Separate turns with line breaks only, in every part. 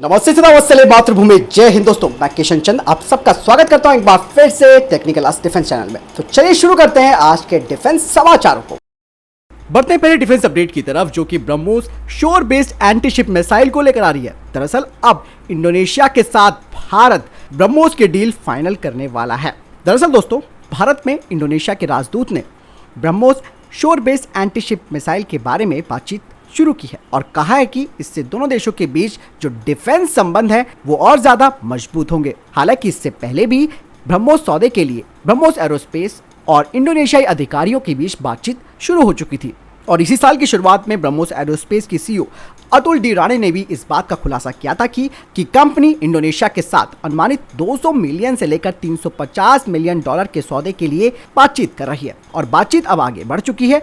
नमस्ते नमस्ते मातृभूमि जय हिंद दोस्तों, मैं किशन चंद आप सबका स्वागत करता हूं एक बार फिर से टेक्निकल आज डिफेंस चैनल में। तो चलिए शुरू करते हैं आज के डिफेंस समाचारों को। बढ़ते हैं पहले डिफेंस अपडेट की तरफ, जो कि ब्रह्मोस शोर बेस्ड एंटी शिप मिसाइल को लेकर आ रही है। दरअसल अब इंडोनेशिया के साथ भारत ब्रह्मोस की डील फाइनल करने वाला है। दरअसल दोस्तों, भारत में इंडोनेशिया के राजदूत ने ब्रह्मोस शोर बेस्ड एंटी शिप मिसाइल के बारे में बातचीत शुरू की है और कहा है कि इससे दोनों देशों के बीच जो डिफेंस संबंध है वो और ज्यादा मजबूत होंगे। हालांकि इससे पहले भी ब्रह्मोस सौदे के लिए ब्रह्मोस एरोस्पेस और इंडोनेशियाई अधिकारियों के बीच बातचीत शुरू हो चुकी थी और इसी साल की शुरुआत में ब्रह्मोस एरोस्पेस की सीईओ अतुल डी राणे ने भी इस बात का खुलासा किया था कि कंपनी इंडोनेशिया के साथ अनुमानित 200 मिलियन से लेकर 350 मिलियन डॉलर के सौदे के लिए बातचीत कर रही है और बातचीत अब आगे बढ़ चुकी है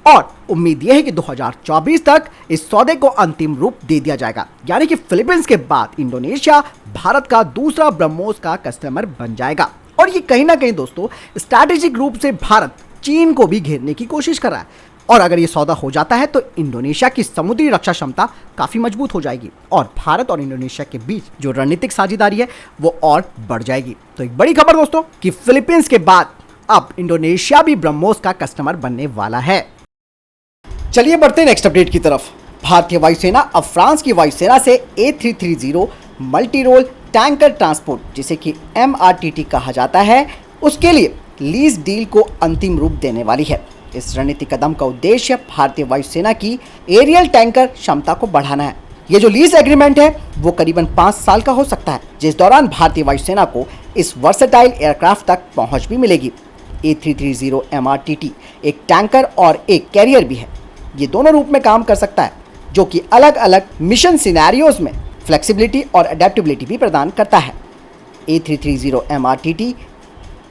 और उम्मीद यह है कि 2024 तक इस सौदे को अंतिम रूप दे दिया जाएगा। यानी कि फिलीपींस के बाद इंडोनेशिया भारत का दूसरा ब्रह्मोस का कस्टमर बन जाएगा और ये कहीं ना कहीं दोस्तों स्ट्रैटेजिक रूप से भारत चीन को भी घेरने की कोशिश कर रहा है और अगर ये सौदा हो जाता है तो इंडोनेशिया की समुद्री रक्षा क्षमता काफी मजबूत हो जाएगी और भारत और इंडोनेशिया के बीच जो रणनीतिक साझेदारी है वो और बढ़ जाएगी। तो एक बड़ी खबर दोस्तों कि फिलीपींस के बाद अब इंडोनेशिया भी ब्रह्मोस का कस्टमर बनने वाला है। चलिए बढ़ते हैं नेक्स्ट अपडेट की तरफ। भारतीय वायुसेना अब फ्रांस की वायुसेना से A330 multi role tanker transport, जिसे कि MRTT कहा जाता है, उसके लिए लीज डील को अंतिम रूप देने वाली है। इस रणनीतिक कदम का उद्देश्य भारतीय वायुसेना की एरियल टैंकर क्षमता को बढ़ाना है। ये जो लीज एग्रीमेंट है वो करीबन 5 साल का हो सकता है, जिस दौरान भारतीय वायुसेना को इस वर्सेटाइल एयरक्राफ्ट तक पहुंच भी मिलेगी। A330 MRTT एक टैंकर और एक कैरियर भी है। ये दोनों रूप में काम कर सकता है, जो कि अलग अलग मिशन सिनेरियोज में फ्लेक्सिबिलिटी और अडेप्टेबिलिटी भी प्रदान करता है। A330 MRTT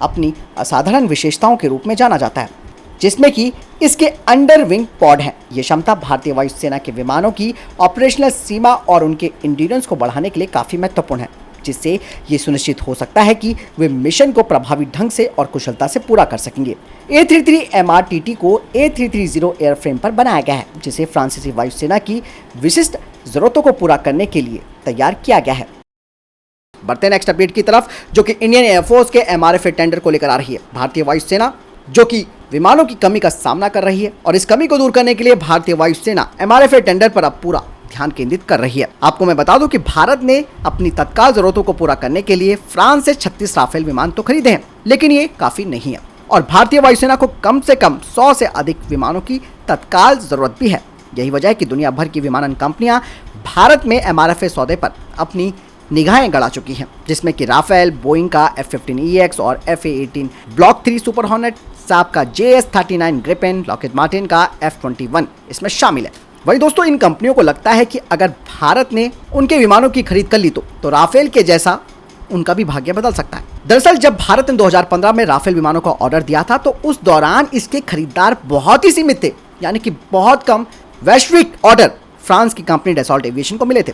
अपनी असाधारण विशेषताओं के रूप में जाना जाता है, जिसमें कि इसके अंडर विंग पॉड हैं। ये क्षमता भारतीय वायुसेना के विमानों की ऑपरेशनल सीमा और उनके इंड्योरेंस को बढ़ाने के लिए काफ़ी महत्वपूर्ण है, जिससे ये सुनिश्चित हो सकता है कि वे मिशन को प्रभावी ढंग से और कुशलता से पूरा कर सकेंगे। A33 MRTT को A330 एयरफ्रेम पर बनाया गया है, जिसे फ्रांसीसी वायुसेना की विशिष्ट जरूरतों को पूरा करने के लिए तैयार किया गया है। बढ़ते हैं नेक्स्ट अपडेट की तरफ, जो कि इंडियन एयरफोर्स के MRFA टेंडर को लेकर आ रही है। भारतीय वायुसेना जो कि विमानों की कमी का सामना कर रही है और इस कमी को दूर करने के लिए भारतीय वायुसेना MRFA टेंडर पर अब पूरा ध्यान केंद्रित कर रही है। आपको मैं बता दूं कि भारत ने अपनी तत्काल जरूरतों को पूरा करने के लिए फ्रांस से 36 राफेल विमान तो खरीदे हैं, लेकिन ये काफी नहीं है और भारतीय वायुसेना को कम से कम 100 से अधिक विमानों की तत्काल जरूरत भी है। यही वजह है कि दुनिया भर की विमानन कंपनियां भारत में MRFA सौदे पर अपनी निगाहें गड़ा चुकी हैं, जिसमें कि राफेल, बोइंग का F-15EX और FA-18 block 3 super hornet, shop का JS-39 ग्रिपेन, लॉकहीड मार्टिन का F-21 इसमें शामिल है। वही दोस्तों, इन कंपनियों को लगता है कि अगर भारत ने उनके विमानों की खरीद कर ली तो राफेल के जैसा उनका भी भाग्य बदल सकता है। दरअसल जब भारत ने 2015 में राफेल विमानों का ऑर्डर दिया था तो उस दौरान इसके खरीदार बहुत ही सीमित थे, यानी कि बहुत कम वैश्विक ऑर्डर फ्रांस की कंपनी डसॉल्ट एविएशन को मिले थे।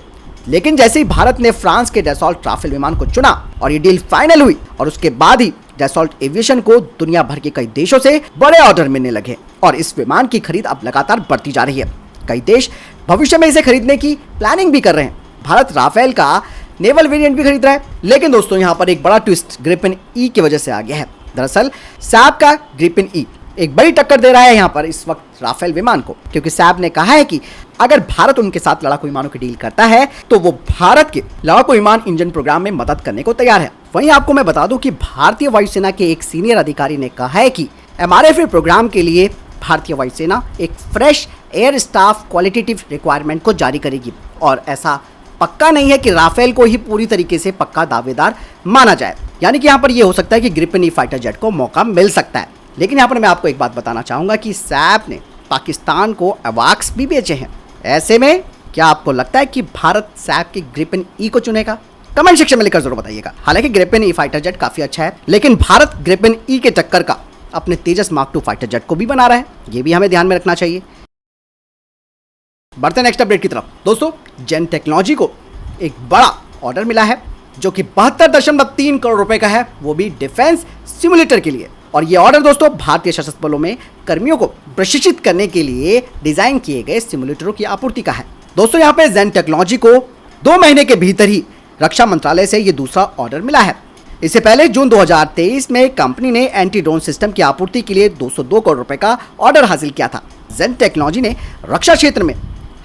लेकिन जैसे ही भारत ने फ्रांस के डसॉल्ट राफेल विमान को चुना और ये डील फाइनल हुई और उसके बाद ही डसॉल्ट एविएशन को दुनिया भर के कई देशों से बड़े ऑर्डर मिलने लगे और इस विमान की खरीद अब लगातार बढ़ती जा रही है। कई देश भविष्य में इसे खरीदने की प्लानिंग भी कर रहे हैं। भारत राफेल का नेवल वेरिएंट भी खरीद रहा है, लेकिन दोस्तों यहाँ पर एक बड़ा ट्विस्ट ग्रिपेन ई की वजह से आ गया है। दरअसल सैप का ग्रिपेन ई एक बड़ी टक्कर दे रहा है यहाँ पर इस वक्त राफेल विमान को, क्योंकि सैप ने कहा है कि अगर भारत उनके साथ लड़ाकू विमानों की डील करता है तो वो भारत के लड़ाकू विमान इंजन प्रोग्राम में मदद करने को तैयार है। वहीं आपको मैं बता दूं कि भारतीय वायुसेना के एक सीनियर अधिकारी ने कहा है कि MRFA प्रोग्राम के लिए भारतीय वायुसेना एक fresh air staff qualitative requirement को जारी करेगी और ऐसा पक्का नहीं है कि राफेल को ही पूरी तरीके से पक्का दावेदार माना जाए। यानी कि यहाँ पर यह हो सकता है कि ग्रिपेन ई फाइटर जेट को मौका मिल सकता है। लेकिन यहाँ पर मैं आपको एक बात बताना चाहूंगा कि सैप ने पाकिस्तान को अवाक्स भी बेचे हैं। ऐसे में क्या आपको लगता है कि भारत सैप के ग्रिपेन ई को चुनेगा? कमेंट सेक्शन में लिखकर जरूर बताइएगा। हालांकि ग्रिपेन ई फाइटर जेट काफी अच्छा है, लेकिन भारत ग्रिपेन ई के टक्कर का अपने तेजस मार्क 2 फाइटर जेट को भी बना रहा है, ये भी हमें ध्यान में रखना चाहिए। बढ़ते नेक्स्ट अपडेट की तरफ। दोस्तों, जेन टेक्नोलॉजी को एक बड़ा ऑर्डर मिला है जो कि 72.3 करोड़ रुपए का है, वो भी डिफेंस सिमुलेटर के लिए। और ये ऑर्डर दोस्तों भारतीय सशस्त्र बलों में कर्मियों को प्रशिक्षित करने के लिए डिजाइन किए गए सिमुलेटरों की आपूर्ति का है। दोस्तों यहाँ पे जेन टेक्नोलॉजी को 2 महीने के भीतर ही रक्षा मंत्रालय से ये दूसरा ऑर्डर मिला है। इससे पहले जून 2023 में कंपनी ने एंटी ड्रोन सिस्टम की आपूर्ति के लिए 202 करोड़ रुपए का ऑर्डर हासिल किया था। जेन टेक्नोलॉजी ने रक्षा क्षेत्र में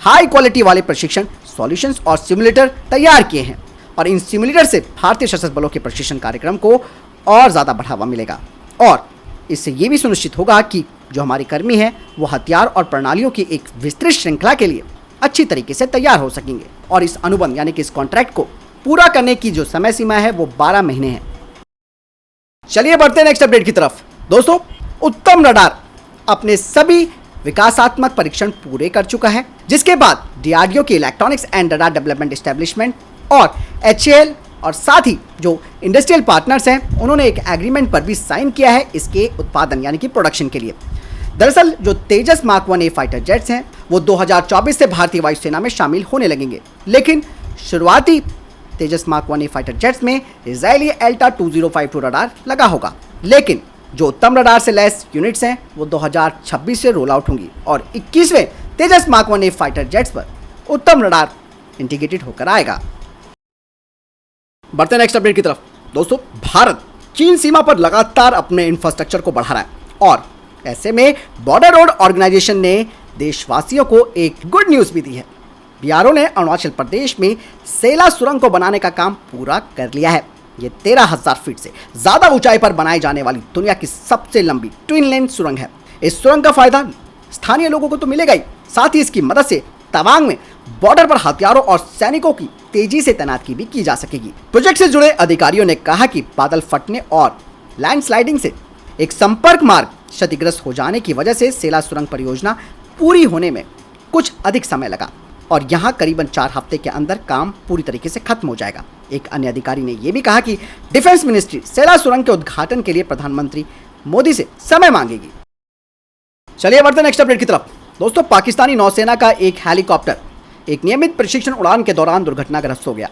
हाई क्वालिटी वाले प्रशिक्षण सॉल्यूशंस और सिमुलेटर तैयार किए हैं और इन सिमुलेटर से भारतीय सशस्त्र बलों के प्रशिक्षण कार्यक्रम को और ज़्यादा बढ़ावा मिलेगा और इससे ये भी सुनिश्चित होगा कि जो हमारे कर्मी हैं वो हथियार और प्रणालियों की एक विस्तृत श्रृंखला के लिए अच्छी तरीके से तैयार हो सकेंगे और इस अनुबंध यानी कि इस कॉन्ट्रैक्ट को पूरा करने की जो समय सीमा है वो 12 महीने है। चलिए बढ़ते हैं नेक्स्ट अपडेट की तरफ। दोस्तों, उत्तम रडार अपने सभी विकासात्मक परीक्षण पूरे कर चुका है, जिसके बाद डीआरडीओ के electronics and radar development establishment और एचएएल और साथ ही जो इंडस्ट्रियल पार्टनर्स हैं उन्होंने एक एग्रीमेंट पर भी साइन किया है इसके उत्पादन यानी कि प्रोडक्शन के लिए। दरअसल जो तेजस मार्क 1A फाइटर जेट्स हैं वो 2024 से भारतीय वायुसेना में शामिल होने लगेंगे, लेकिन शुरुआती तेजस मार्क 1A फाइटर जेट्स में इजरायली एल्टा 2052 रडार लगा होगा, लेकिन जो उत्तम रडार से लैस यूनिट्स हैं वो 2026 से रोल आउट होंगी और 21वें तेजस मार्क 1A फाइटर जेट्स पर उत्तम रडार इंटीग्रेटेड होकर आएगा। बढ़ते नेक्स्ट अपडेट की तरफ। दोस्तों, भारत चीन सीमा पर लगातार अपने इंफ्रास्ट्रक्चर को बढ़ा रहा है और ऐसे में बॉर्डर रोड ऑर्गेनाइजेशन ने देशवासियों को एक गुड न्यूज़ भी दी है। बीआरओ ने अरुणाचल प्रदेश में सेला सुरंग को बनाने का काम पूरा कर लिया है। ये 13,000 फीट से ज़्यादा ऊंचाई पर बनाई जाने वाली दुनिया की सबसे लंबी ट्विन लेन सुरंग है। इस सुरंग का फायदा स्थानीय लोगों को तो मिलेगा ही, साथ ही इसकी मदद से तवांग में बॉर्डर पर हथियारों और सैनिकों की तेजी से तैनाती भी की जा सकेगी। प्रोजेक्ट से जुड़े अधिकारियों ने कहा कि बादल फटने और लैंडस्लाइडिंग से एक संपर्क मार्ग क्षतिग्रस्त हो जाने की वजह से सेला सुरंग परियोजना पूरी होने में कुछ अधिक समय लगा और यहां करीबन 4 हफ्ते के अंदर काम पूरी तरीके से खत्म हो जाएगा। एक अन्य अधिकारी ने यह भी कहा कि डिफेंस मिनिस्ट्री सेला सुरंग के उद्घाटन के लिए प्रधानमंत्री मोदी से समय मांगेगी। चलिए बढ़ते नेक्स्ट अपडेट की तरफ। दोस्तों, पाकिस्तानी नौसेना का एक हेलीकॉप्टर एक नियमित प्रशिक्षण उड़ान के दौरान दुर्घटनाग्रस्त हो गया,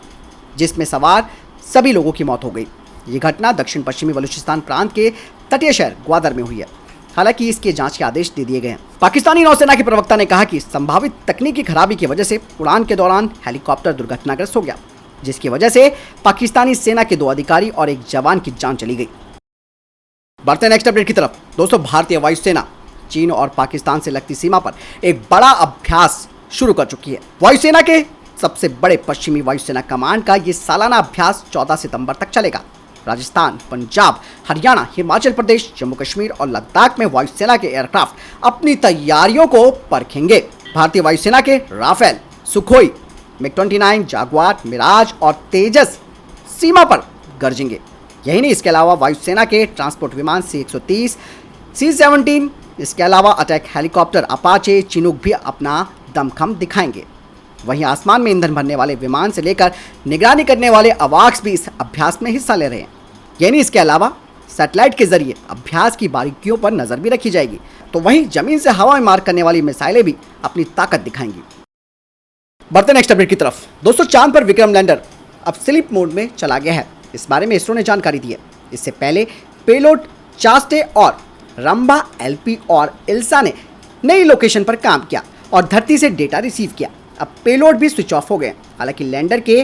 जिसमें सवार सभी लोगों की मौत हो गई। ये घटना दक्षिण पश्चिमी बलूचिस्तान प्रांत के तटीय शहर ग्वादर में हुई है। हालांकि इसके जांच के आदेश दे दिए गए हैं। पाकिस्तानी नौसेना के प्रवक्ता ने कहा कि संभावित तकनीकी खराबी की वजह से उड़ान के दौरान हेलीकॉप्टर दुर्घटनाग्रस्त हो गया, जिसकी वजह से पाकिस्तानी सेना के 2 अधिकारी और एक जवान की जान चली गई। बढ़ते नेक्स्ट अपडेट की तरफ। दोस्तों, भारतीय वायुसेना चीन और पाकिस्तान से लगती सीमा पर एक बड़ा अभ्यास शुरू कर चुकी है। वायुसेना के सबसे बड़े पश्चिमी वायुसेना कमांड का ये सालाना अभ्यास 14 सितंबर तक चलेगा। राजस्थान, पंजाब, हरियाणा, हिमाचल प्रदेश, जम्मू कश्मीर और लद्दाख में वायुसेना के एयरक्राफ्ट अपनी तैयारियों को परखेंगे। भारतीय वायुसेना के राफेल, सुखोई, मिग-29, जागुआर, मिराज और तेजस सीमा पर गरजेंगे। यही नहीं, इसके अलावा वायुसेना के ट्रांसपोर्ट विमान C-130, C-17, इसके अलावा अटैक हेलीकॉप्टर अपाचे, चिनूक भी अपना दमखम दिखाएंगे। वहीं आसमान में ईंधन भरने वाले विमान से लेकर निगरानी करने वाले अवाक्स भी इस अभ्यास में हिस्सा ले रहे हैं। यानी इसके अलावा सैटेलाइट के जरिए अभ्यास की बारीकियों पर नजर भी रखी जाएगी, तो वहीं जमीन से हवा में मार करने वाली मिसाइलें भी अपनी ताकत दिखाएंगी। बढ़ते नेक्स्ट अपडेट की तरफ। दोस्तों, चांद पर विक्रम लैंडर अब स्लीप मोड में चला गया है। इस बारे में इसरो ने जानकारी दी है। इससे पहले पेलोड चास्टे और रंभा एलपी और इल्सा ने नई लोकेशन पर काम किया और धरती से डेटा रिसीव किया। अब पेलोड भी स्विच ऑफ हो गए, हालांकि लैंडर के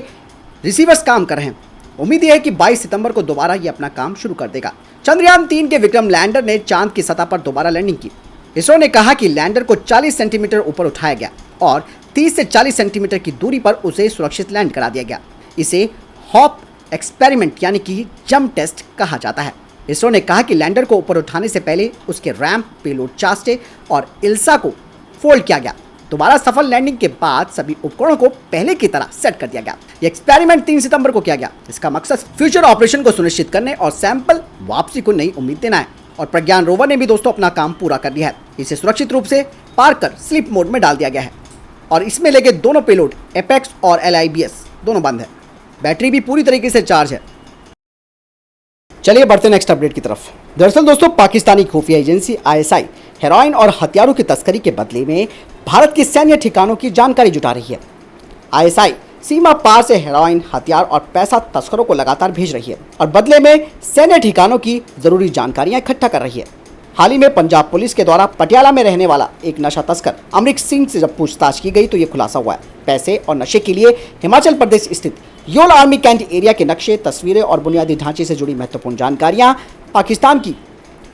रिसीवर्स काम कर रहे हैं। उम्मीद है कि 22 सितंबर को दोबारा ये अपना काम शुरू कर देगा। चंद्रयान 3 के विक्रम लैंडर ने चांद की सतह पर दोबारा लैंडिंग की। इसरो ने कहा कि लैंडर को 40 सेंटीमीटर ऊपर उठाया गया और 30 से 40 सेंटीमीटर की दूरी पर उसे सुरक्षित लैंड करा दिया गया। इसे हॉप एक्सपेरिमेंट यानी कि जंप टेस्ट कहा जाता है। इसरो ने कहा कि लैंडर को ऊपर उठाने से पहले उसके रैम्प, पेलोड चास्टे और इल्सा को फोल्ड किया गया। दोबारा सफल लैंडिंग के बाद सभी उपकरणों को पहले की तरह सेट कर दिया गया। यह एक्सपेरिमेंट 3 सितंबर को किया गया। इसका मकसद फ्यूचर ऑपरेशन को सुनिश्चित करने और सैंपल वापसी को नई उम्मीद देना है। और प्रज्ञान रोवर ने भी दोस्तों अपना काम पूरा कर लिया है। इसे सुरक्षित रूप से पार कर स्लीप मोड में डाल दिया गया है और इसमें लगे दोनों पेलोड एपेक्स और LIBS दोनों बंद है। बैटरी भी पूरी तरीके से चार्ज है। चलिए बढ़ते नेक्स्ट अपडेट की तरफ। दरअसल दोस्तों, पाकिस्तानी खुफिया एजेंसी ISI हेरोइन और हथियारों की तस्करी के बदले में भारत के सैन्य ठिकानों की जानकारी जुटा रही है। ISI सीमा पार से हेरोइन, हथियार और पैसा तस्करों को लगातार भेज रही है और बदले में सैन्य ठिकानों की जरूरी जानकारियां इकट्ठा कर रही है। हाल ही में पंजाब पुलिस के द्वारा पटियाला में रहने वाला एक नशा तस्कर अमरीक सिंह से जब पूछताछ की गई तो ये खुलासा हुआ है। पैसे और नशे के लिए हिमाचल प्रदेश स्थित योल आर्मी कैंट एरिया के नक्शे, तस्वीरें और बुनियादी ढांचे से जुड़ी महत्वपूर्ण जानकारियां पाकिस्तान की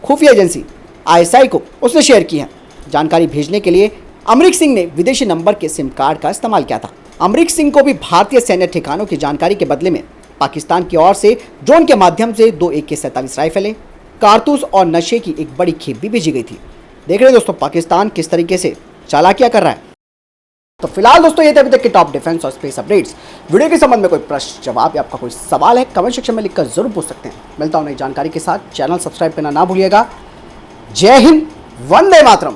खुफिया एजेंसी ISI को उसने शेयर की हैं। जानकारी भेजने के लिए अमरीक सिंह ने विदेशी नंबर के सिम कार्ड का इस्तेमाल किया था। अमरीक सिंह को भी भारतीय सैन्य ठिकानों की जानकारी के बदले में पाकिस्तान की ओर से ड्रोन के माध्यम से 2 AK-47 राइफलें, कारतूस और नशे की एक बड़ी खेप भी भेजी गई थी। देख रहे हैं दोस्तों पाकिस्तान किस तरीके से चालाकियां कर रहा है। तो फिलहाल दोस्तों ये थे अभी तक के टॉप डिफेंस और स्पेस अपडेट्स। वीडियो के संबंध में कोई प्रश्न, जवाब या आपका कोई सवाल है कमेंट सेक्शन में लिखकर जरूर पूछ सकते हैं। मिलता हूं नई जानकारी के साथ। चैनल सब्सक्राइब करना ना भूलिएगा। जय हिंद, वंदे मातरम।